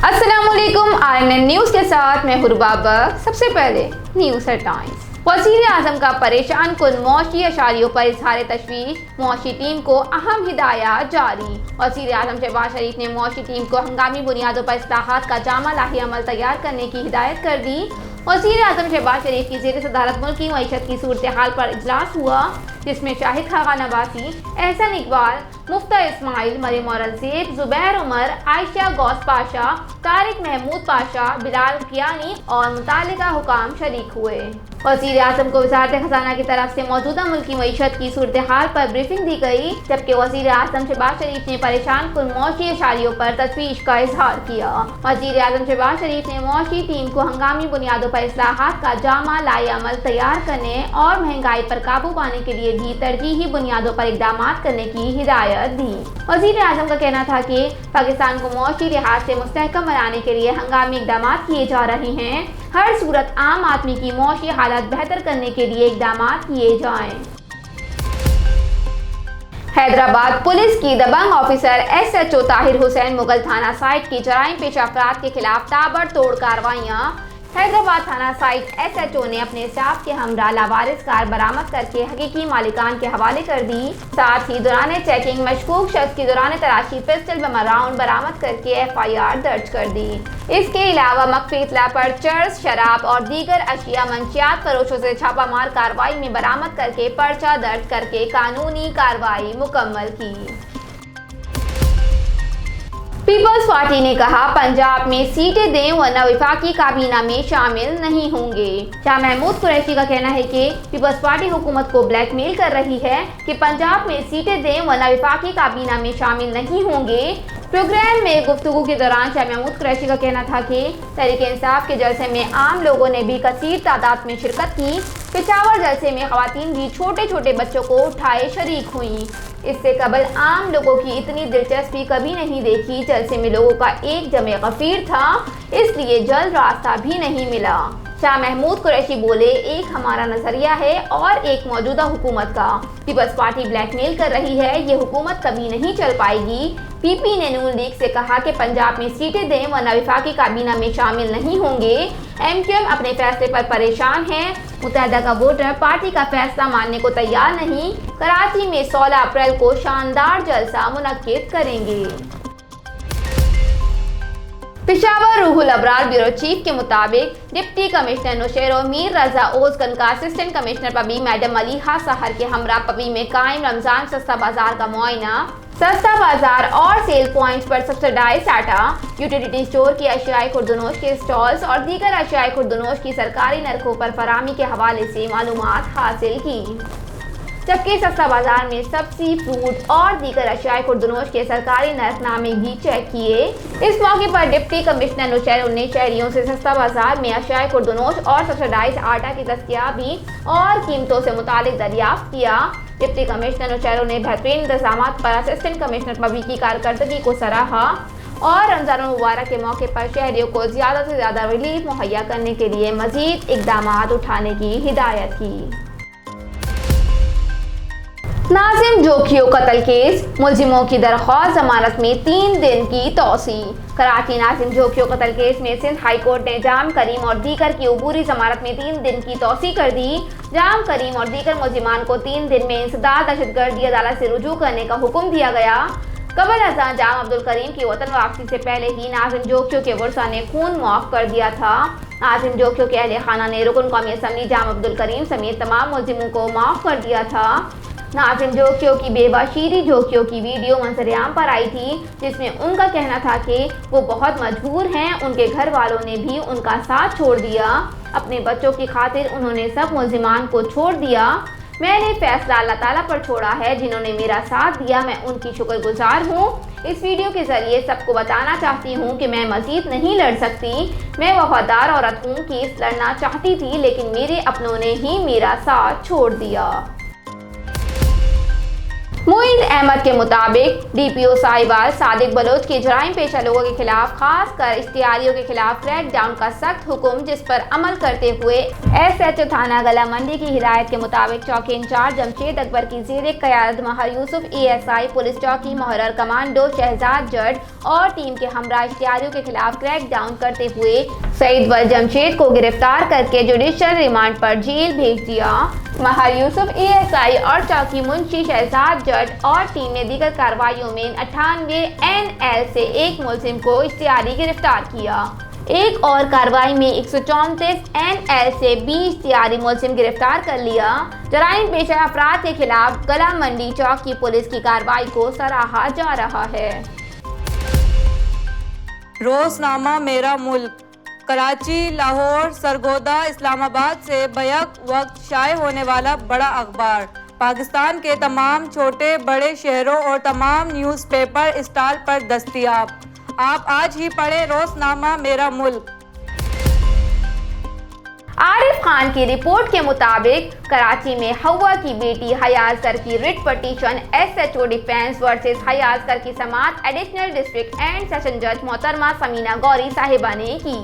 अस्सलामुअलैकुम RNN news के साथ मैं हुरबाबक। सबसे पहले न्यूज हेडलाइंस। वज़ीर आज़म का परेशान कुन मौशी अशारियों पर इजहार तशवीश, मौशी टीम को अहम हिदायत जारी। वज़ीर आज़म शहबाज शरीफ ने मौशी टीम को हंगामी बुनियादों पर इस्लाहात का जामा लाही अमल तैयार करने की हिदायत कर दी। वज़ीर आज़म शहबाज शरीफ की ज़ेर सदारत मुल्क की मईशत की सूरत हाल पर इजलास हुआ, जिसमें शाहिद खान अब्बासी, एहसन इकबाल, मुफ्ता इस्माइल, मरियम औरंगज़ेब, जुबैर उमर, आयशा गौस पाशा, तारिक महमूद पाशा, बिलाल कियानी और मुतालिका हुकाम शरीक हुए। वज़ीर आज़म को वज़ारत ख़ज़ाना की तरफ से मौजूदा मुल्क की मईशत की सूरत हाल पर ब्रीफिंग दी गई, जबकि वज़ीर आज़म शहबाज शरीफ ने परेशान कुन मौशी अशारियों पर तशवीश का इजहार किया। वज़ीर आज़म शहबाज शरीफ ने मौशी टीम को हंगामी बुनियादों पर इस्लाहात का जामा लाए अमल तैयार करने और महंगाई पर काबू पाने के लिए भी तरजीही बुनियादों पर इक़दाम करने की हिदायत दी। वज़ीर आज़म का कहना था कि पाकिस्तान को मौशी लिहाज से मुस्तहकम बनाने के लिए हंगामी इक़दाम किए जा रहे हैं। हर सूरत आम आदमी की मौशी हालत बेहतर करने के लिए इक़दाम किए जाएं। हैदराबाद पुलिस की दबंग ऑफिसर SHO ताहिर हुसैन मुगल थाना साइट की जराइम पेश अफराद के खिलाफ ताबड़तोड़ कार्रवाइयाँ। हैदराबाद थाना साइट SHO ने अपने स्टाफ के हमरा लावारिस कार बरामद करके हकीकी मालिकान के हवाले कर दी। साथ ही दौरान चेकिंग मशकूक शख्स की दौरान तलाशी पिस्टल बम राउंड बरामद करके FIR दर्ज कर दी। इसके अलावा मख्फी इतला पर चर्स, शराब और दीगर अशिया मंशियात फरोशों से छापामार कार्रवाई में बरामद करके पर्चा दर्ज करके कानूनी कार्रवाई मुकम्मल की। पीपल्स पार्टी ने कहा पंजाब में सीटें दें वरना वफाकी काबीना में शामिल नहीं होंगे। शाह महमूद कुरैशी का कहना है कि पीपल्स पार्टी हुकूमत को ब्लैकमेल कर रही है कि पंजाब में सीटें दें वरना वफाकी काबीना में शामिल नहीं होंगे। प्रोग्राम में गुफ्तगू के दौरान शाह महमूद कुरैशी का कहना था कि तहरीक इंसाफ के जलसे में आम लोगों ने भी कसीर तादाद में शिरकत की। पेशावर जलसे में खवातीन भी छोटे छोटे बच्चों को उठाए शरीक हुई। इससे कबल आम लोगों की इतनी दिलचस्पी कभी नहीं देखी। जलसे में लोगों का एक जमे गफीर था, इसलिए जल्द रास्ता भी नहीं मिला। शाह महमूद कुरैशी बोले, एक हमारा नजरिया है और एक मौजूदा हुकूमत का। पीपल्स पार्टी ब्लैकमेल कर रही है, ये हुकूमत कभी नहीं चल पाएगी। PP ने नून लीग से कहा कि पंजाब में सीटें दें वरना वफाकी काबीना में शामिल नहीं होंगे। MQM अपने फैसले पर परेशान है। मुत्तहदा का वोटर पार्टी का फैसला मानने को तैयार नहीं। कराची में 16 अप्रैल को शानदार जलसा मुनक्किद करेंगे। पेशावर रूहुल अबरार ब्यूरो चीफ के मुताबिक डिप्टी कमिश्नर नौशेरो मीर रजा ओजगन का असिस्टेंट कमिश्नर पबी मैडम मलिहा सहर के हमरा पबी में कायम रमजान सस्ता बाजार का मुआयना। सस्ता बाजार और सेल पॉइंट्स पर सब्सिडाइज्ड आटा, यूटिलिटी स्टोर की अशियाई खुर्दनोश के स्टॉल्स और दीगर अशियाई खुर्दनोश की सरकारी नरखों पर फराहमी के हवाले से मालूमात हासिल की। जबकि सस्ता बाजार में सब्जी, फ्रूट और दीगर अशियाई खुर्दनोश के सरकारी नरखनामे भी चेक किए। इस मौके पर डिप्टी कमिश्नर नौशेरो ने शहरियों से सस्ता बाजार में अशियाई खुर्दनोश और सब्सिडाइज्ड आटा की दस्तयाबी और कीमतों से मुतालिक दरियाफ्त किया। डिप्टी कमिश्नर नौशेरो ने बेहतरीन इंतजाम पर असिस्टेंट कमिश्नर पबी की कारकर्दगी को सराहा और रमजान मुबारक के मौके पर शहरियों को ज़्यादा से ज़्यादा रिलीफ मुहैया करने के लिए मज़ीद इक़दाम उठाने की हिदायत की। नाजिम जोखियो कत्ल केस, मुलजिमों की दरख्वास्त जमानत में 3 दिन की तोसी। कराची नाजिम जोखियो कत्ल केस में सिंध हाई कोर्ट ने जाम करीम और दीगर की अबूरी जमानत में 3 दिन की तोसी कर दी। जाम करीम और दीगर मुलजिमान को 3 दिन में इंसदाद दहशतगर्दी अदालत से रुजू करने का हुक्म दिया गया। कबल अज़ां जाम अब्दुल करीम की वतन वापसी से पहले ही नाजिम जोखियो के वर्सा ने खून माफ कर दिया था। नाजिम जोखियो के अहले खाना ने रुकन कौमी असम्बली जाम अब्दुल करीम समेत तमाम मुलजिमों को माफ कर दिया था। नाजिम जोखियो की बेवा शीरी जोखियो की वीडियो मंजरेआम पर आई थी, जिसमें उनका कहना था कि वो बहुत मजबूर हैं। उनके घर वालों ने भी उनका साथ छोड़ दिया। अपने बच्चों की खातिर उन्होंने सब मुलजिमान को छोड़ दिया। मैंने फैसला अल्लाह ताला पर छोड़ा है, जिन्होंने मेरा साथ दिया, मैं उनकी शुक्रगुजार हूँ। इस वीडियो के जरिए सबको बताना चाहती हूँ कि मैं मजीद नहीं लड़ सकती। मैं वफादार औरत हूँ कि इस लड़ना चाहती थी, लेकिन मेरे अपनों ने ही मेरा साथ छोड़ दिया। मुईद अहमद के मुताबिक डीपीओ साहिवाल सादिक बलोच के जराइम पेशा लोगों के खिलाफ खासकर इश्तिहारियों के खिलाफ क्रैकडाउन का सख्त हुक्म जिस पर अमल करते हुए एसएचओ थाना गला मंडी की हिदायत के मुताबिक चौकी इंचार्ज जमशेद अकबर की ज़ेर क़यादत महर यूसुफ एएसआई पुलिस चौकी मुहर्रर कमांडो शहजाद जट और टीम के हमरा इश्तिहारियों के खिलाफ क्रैकडाउन करते हुए सईद वल जमशेद को गिरफ्तार करके जुडिशल रिमांड पर जेल भेज दिया। महर यूसुफ एएसआई और चौकी मुंशी शहजाद जट और टीम ने दीगर कार्रवाइयों में 98 NL से एक मुलजिम को इश्तिहारी गिरफ्तार किया। एक और कार्रवाई में 134 NL से 20 इश्तिहारी मुलजिम गिरफ्तार कर लिया। जराइम पेशा अफराद के खिलाफ गला मंडी चौकी पुलिस की कार्रवाई को सराहा जा रहा है। रोजनामा मेरा मुल्क कराची, लाहौर, सरगोदा, इस्लामाबाद से बैक वक्त शाये होने वाला बड़ा अखबार पाकिस्तान के तमाम छोटे बड़े शहरों और तमाम न्यूज़पेपर स्टॉल पर दस्तयाब। आप आज ही पढ़ें रोजनामा मेरा मुल्क। आरिफ खान की रिपोर्ट के मुताबिक कराची में हवा की बेटी हया असगर की writ petition SHO defence versus हया असगर की समाअत एडिशनल डिस्ट्रिक्ट एंड सेशन जज मोहतरमा समीना गौरी साहिबा ने की।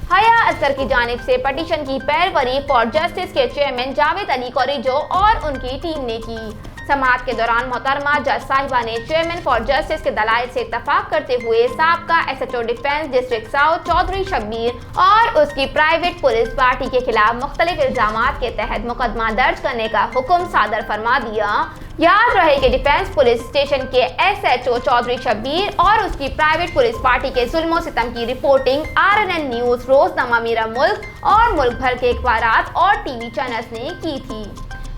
हया असगर की जानिब से पटिशन की पैरवरी फॉर जस्टिस के चेयरमैन जावेद अली कोरिजो और उनकी टीम ने की। समाअत के दौरान मोहतरमा जज साहिबा ने चेयरमैन फॉर जस्टिस के दलाइल से इत्तफाक करते हुए साबका SHO defence district south Chaudhary Shabbir और उसकी प्राइवेट पुलिस पार्टी के खिलाफ मुख्तलिफ इल्जामात के तहत मुकदमा दर्ज करने का हुक्म सादर फरमा दिया। याद रहे कि डिफेंस पुलिस स्टेशन के एसएचओ चौधरी शब्बीर और उसकी प्राइवेट पुलिस पार्टी के जुल्म सितम की रिपोर्टिंग RNN न्यूज़, रोजनामा मेरा मुल्क और मुल्क भर के अखबारात और टीवी चैनल्स ने की थी।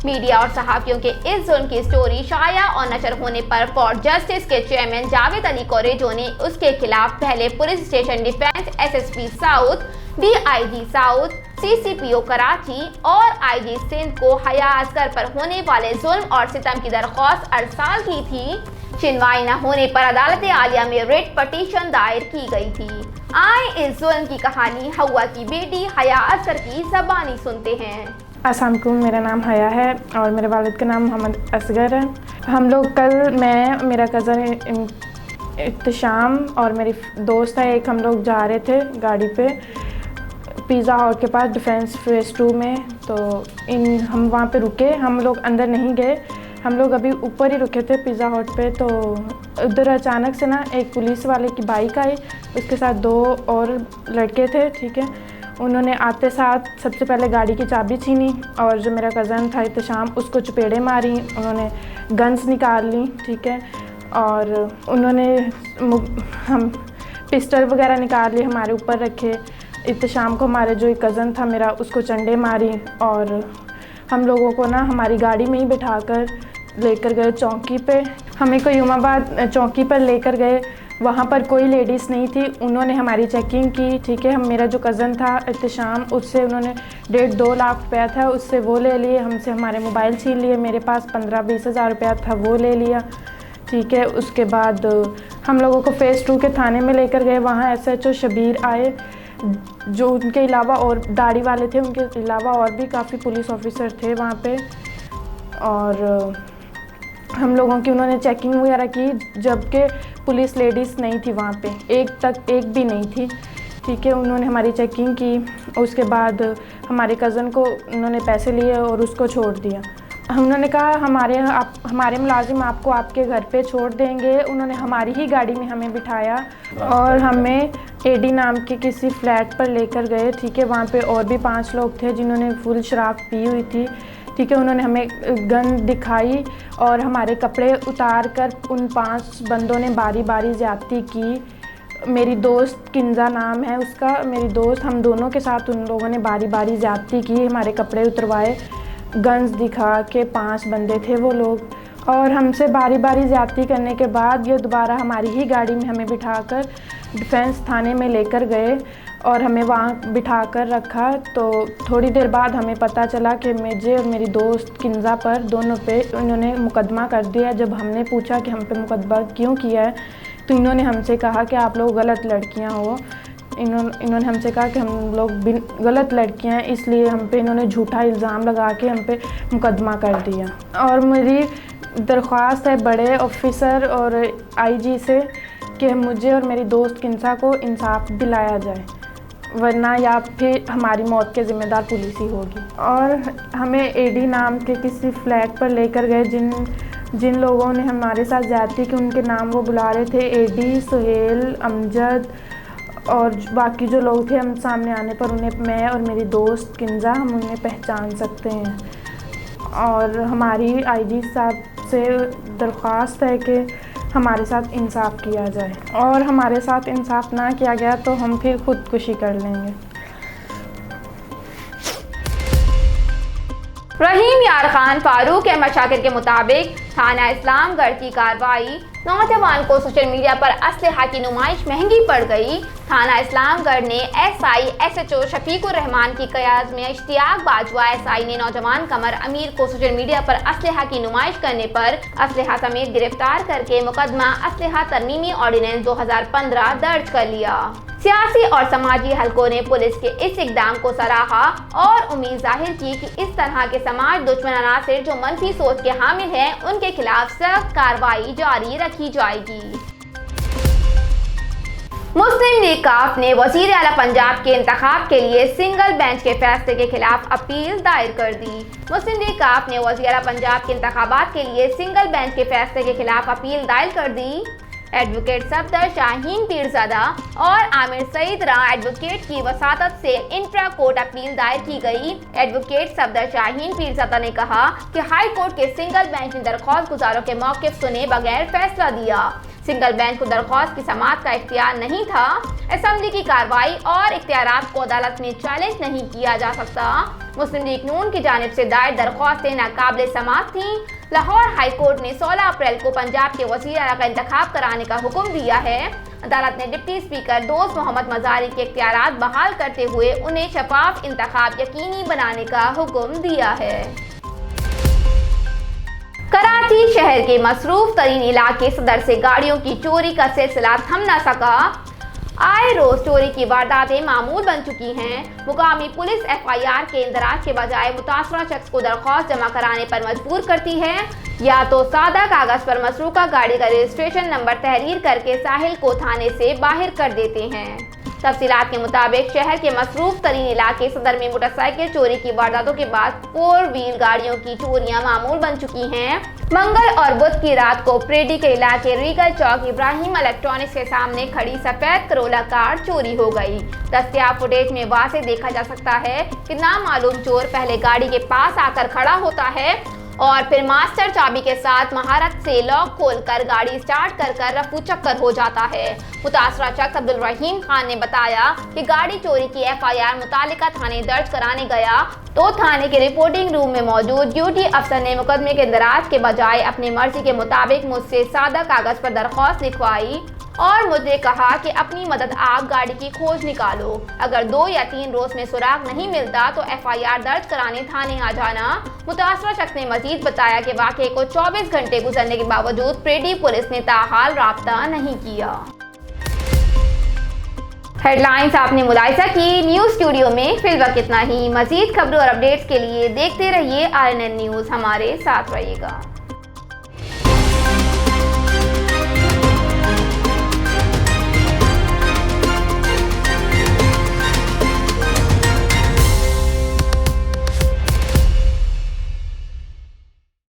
मीडिया और सहाफ़ियों के इस जुल्म की स्टोरी शाया और नशर होने पर फॉर जस्टिस के चेयरमैन जावेद अली कोरिजो ने उसके खिलाफ पहले police station defence SSP south, DIG south, CCPO Karachi और IG सिंध को हया असगर पर होने वाले जुल्म और सितम की दरख्वास्त अरसाल की थी। सुनवाई न होने पर अदालत आलिया में रिट पटिशन दायर की गई थी। आए इस जुल्म की कहानी हवा की बेटी हया असगर की ज़बानी सुनते हैं। अस्सलाम वालेकुम, मेरा नाम हया है और मेरे वालिद का नाम मोहम्मद असगर है। हम लोग कल मैं, मेरा कज़न इत्तिशाम और मेरी दोस्त है एक, हम लोग जा रहे थे गाड़ी पे पिज़्ज़ा हट के पास डिफेंस फेज़ 2 में। तो हम वहाँ पे रुके, हम लोग अंदर नहीं गए, हम लोग अभी ऊपर ही रुके थे पिज़्ज़ा हट पे। तो उधर अचानक से ना एक पुलिस वाले की बाइक आई, उसके साथ 2 और लड़के थे, ठीक है। उन्होंने आते साथ सबसे पहले गाड़ी की चाबी छीनी और जो मेरा कज़न था इत्तिशाम उसको चपेड़े मारी, उन्होंने गन्स निकाल ली, ठीक है। और उन्होंने हम पिस्टल वगैरह निकाल लिए, हमारे ऊपर रखे। इत्तिशाम को हमारे जो एक कज़न था मेरा उसको चंडे मारी और हम लोगों को ना हमारी गाड़ी में ही बिठाकर लेकर गए चौकी पे। हमें कोयुमाबाद चौकी पर लेकर गए, वहाँ पर कोई लेडीज़ नहीं थी। उन्होंने हमारी चेकिंग की, ठीक है। हम मेरा जो कज़न था इत्तिशाम, उससे उन्होंने 1.5-2 लाख रुपया था, उससे वो ले लिए। हमसे हमारे मोबाइल छीन लिए, मेरे पास 15-20 हज़ार रुपया था, वो ले लिया, ठीक है। उसके बाद हम लोगों को फेज़ 2 के थाने में लेकर गए। वहाँ SHO शबीर आए, जो उनके अलावा और दाढ़ी वाले थे, उनके अलावा और भी काफ़ी पुलिस ऑफिसर थे वहाँ पे। और हम लोगों की उन्होंने चेकिंग वगैरह की, जबकि पुलिस लेडीज़ नहीं थी वहाँ पे, एक भी नहीं थी, ठीक है। उन्होंने हमारी चेकिंग की, उसके बाद हमारे कज़न को उन्होंने पैसे लिए और उसको छोड़ दिया। उन्होंने कहा हमारे मुलाजिम आपको आपके घर पे छोड़ देंगे। उन्होंने हमारी ही गाड़ी में हमें बिठाया और हमें AD नाम के किसी फ्लैट पर लेकर गए, ठीक है। वहाँ पे और भी 5 लोग थे जिन्होंने फुल शराब पी हुई थी, ठीक है। उन्होंने हमें गन दिखाई और हमारे कपड़े उतार कर उन 5 बंदों ने बारी बारी ज़्यादती की। मेरी दोस्त किंजा नाम है उसका, मेरी दोस्त, हम दोनों के साथ उन लोगों ने बारी बारी ज़्यादती की, हमारे कपड़े उतरवाए, गन्स दिखा के 5 बंदे थे वो लोग। और हमसे बारी बारी ज़्यादती करने के बाद ये दोबारा हमारी ही गाड़ी में हमें बिठाकर डिफेंस थाने में लेकर गए और हमें वहाँ बिठा कर रखा। तो थोड़ी देर बाद हमें पता चला कि मुझे और मेरी दोस्त किंजा पर दोनों पे इन्होंने मुकदमा कर दिया। जब हमने पूछा कि हम पे मुकदमा क्यों किया है, तो इन्होंने हमसे कहा कि आप लोग गलत लड़कियां हो। इन्होंने हमसे कहा कि हम लोग गलत लड़कियां हैं, इसलिए हम पे इन्होंने झूठा इल्ज़ाम लगा के हम पे मुकदमा कर दिया। और दरख्वास्त है बड़े ऑफिसर और आईजी से कि मुझे और मेरी दोस्त किंसा को इंसाफ दिलाया जाए, वरना या फिर हमारी मौत के ज़िम्मेदार पुलिस ही होगी। और हमें एडी नाम के किसी फ्लैट पर लेकर गए जिन लोगों ने हमारे साथ ज़्यादती की, उनके नाम वो बुला रहे थे, एडी, सुहेल, अमजद और बाकी जो लोग थे, हम सामने आने पर उन्हें, मैं और मेरी दोस्त किंजा, हम उन्हें पहचान सकते हैं। और हमारी आईजी साहब से दरख्वास्त है कि हमारे साथ इंसाफ किया जाए, और हमारे साथ इंसाफ ना किया गया तो हम फिर खुदकुशी कर लेंगे। रहीम यार खान फारूक अहमद शाकिर के मुताबिक थाना इस्लामगढ़ की कार्रवाई, नौजवान को सोशल मीडिया पर असलहा की नुमाइश महंगी पड़ गई। थाना इस्लामगढ़ ने एसआई एसएचओ शफीकुर रहमान की क़याद में इश्तियाक बाजवा एसआई ने नौजवान कमर अमीर को सोशल मीडिया पर असलहा की नुमाइश करने पर असलहा समेत गिरफ्तार करके मुकदमा असलहा तरमीमी ऑर्डिनेंस 2015 दर्ज कर लिया। सियासी और समाजी हलकों ने पुलिस के इस इकदाम को सराहा और उम्मीद जाहिर की कि इस तरह के समाज दुश्मन अनासिर जो मनफी सोच के हामिल हैं, उनके खिलाफ सख्त कार्रवाई जारी रखी जाएगी। मुस्लिम लीग काफ ने वज़ीर आला पंजाब के इंतखाब के लिए सिंगल बेंच के फैसले के खिलाफ अपील दायर कर दी। मुस्लिम लीग काफ ने वज़ीर आला पंजाब के इंतखाबात के लिए सिंगल बेंच के फैसले के खिलाफ अपील दायर कर दी। एडवोकेट सफदर शाहीन पीरज़ादा और आमिर सईद रा एडवोकेट की वसातत से इंट्रा कोर्ट अपील दायर की गई। एडवोकेट सफदर शाहीन पीरज़ादा ने कहा कि हाई कोर्ट के सिंगल बेंच ने दरख्वास्त गुजारों के मौक़िफ़ सुने बगैर फैसला दिया। सिंगल बेंच को दरख्वास्त की समाअत का इख्तियार नहीं था। असेंबली की कार्रवाई और इख्तियारात को अदालत में चैलेंज नहीं किया जा सकता। मुस्लिम लीग नून की जानिब से दायर दरख्वास्तें नाकाबिल समाअत थीं। लाहौर हाई कोर्ट ने 16 अप्रैल को पंजाब के वज़ीर आला का इंतखाब कराने का हुक्म दिया है। अदालत ने डिप्टी स्पीकर दोस्त मोहम्मद मज़ारी के इख्तियारात बहाल करते हुए उन्हें शफाफ इंतखाब यकीनी बनाने का हुक्म दिया है। कराची शहर के मसरूफ तरीन इलाके सदर से गाड़ियों की चोरी का सिलसिला थम न सका। आए रोज चोरी की वारदातें मामूल बन चुकी हैं। मुकामी पुलिस एफआईआर के इंदराज के बजाय मुतासरा शख्स को दरख्वास्त जमा कराने पर मजबूर करती है, या तो सादा कागज पर मसरूका गाड़ी का रजिस्ट्रेशन नंबर तहरीर करके साहिल को थाने से बाहर कर देते हैं। तफसीलात के मुताबिक शहर के मसरूफ तरीन इलाके सदर में मोटरसाइकिल चोरी की वारदातों के बाद 4 व्हील गाड़ियों की चोरियां मामूल बन चुकी हैं। मंगल और बुध की रात को प्रेडी के इलाके रीगल चौक इब्राहिम इलेक्ट्रॉनिक्स के सामने खड़ी सफेद करोला कार चोरी हो गई। दस्तयाब फुटेज में वाज़े देखा जा सकता है कि नामालूम चोर पहले गाड़ी के पास आकर खड़ा होता है और फिर मास्टर चाबी के साथ महारत से लॉक खोलकर गाड़ी स्टार्ट कर रफू चक्कर हो जाता है। मुतासरा शख्स अब्दुल रहीम खान ने बताया कि गाड़ी चोरी की एफआईआर मुतालिका थाने दर्ज कराने गया तो थाने के रिपोर्टिंग रूम में मौजूद ड्यूटी अफसर ने मुकदमे के दराज के बजाय अपनी मर्जी के मुताबिक मुझसे सादा कागज पर दरख्वास्त लिखवाई और मुझे कहा कि अपनी मदद आप गाड़ी की खोज निकालो। अगर 2 या 3 रोज में सुराग नहीं मिलता तो एफआईआर दर्ज कराने थाने आ जाना। मुतासरा शख्स ने मजीद बताया कि वाक़े को 24 घंटे गुजरने के बावजूद प्रेडी पुलिस ने ताहाल राब्ता नहीं किया। हेडलाइंस आपने मुलाहिजा की। न्यूज़ स्टूडियो में फिलहाल इतना ही। मजीद खबरों और अपडेट्स के लिए देखते रहिए RNN न्यूज़। हमारे साथ रहिएगा।